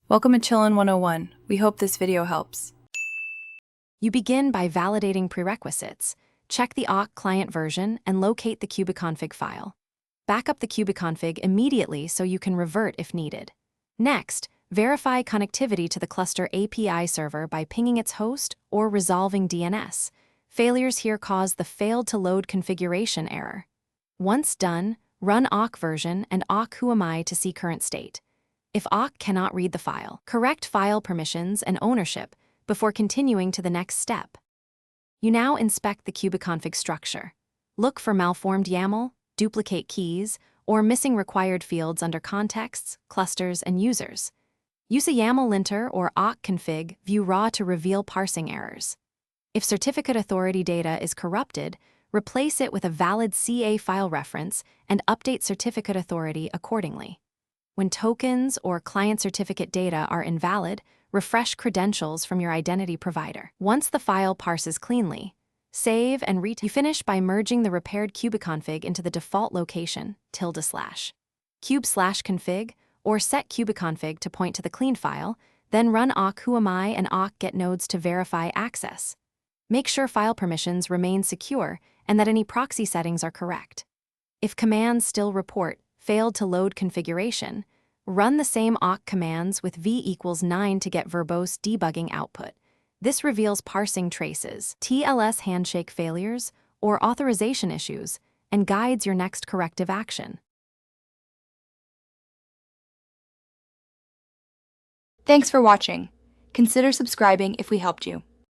Welcome to Chillin' 101. We hope this video helps. You begin by validating prerequisites. Check the awk client version and locate the kubeconfig file. Back up the kubeconfig immediately so you can revert if needed. Next, verify connectivity to the cluster API server by pinging its host or resolving DNS. Failures here cause the failed to load configuration error. Once done, run awk version and awk whoami to see current state. If awk cannot read the file, correct file permissions and ownership before continuing to the next step. You now inspect the kubeconfig structure. Look for malformed YAML, duplicate keys, or missing required fields under contexts, clusters, and users. Use a YAML linter or awk config view raw to reveal parsing errors. If certificate authority data is corrupted, replace it with a valid CA file reference and update certificate authority accordingly. When tokens or client certificate data are invalid, refresh credentials from your identity provider. Once the file parses cleanly, save and You finish by merging the repaired kubeconfig into the default location, ~kube/config, or set kubeconfig to point to the clean file, then run awk whoami and awk get nodes to verify access. Make sure file permissions remain secure and that any proxy settings are correct. If commands still report failed to load configuration, run the same awk commands with v=9 to get verbose debugging output. This reveals parsing traces, TLS handshake failures, or authorization issues, and guides your next corrective action. Thanks for watching. Consider subscribing if we helped you.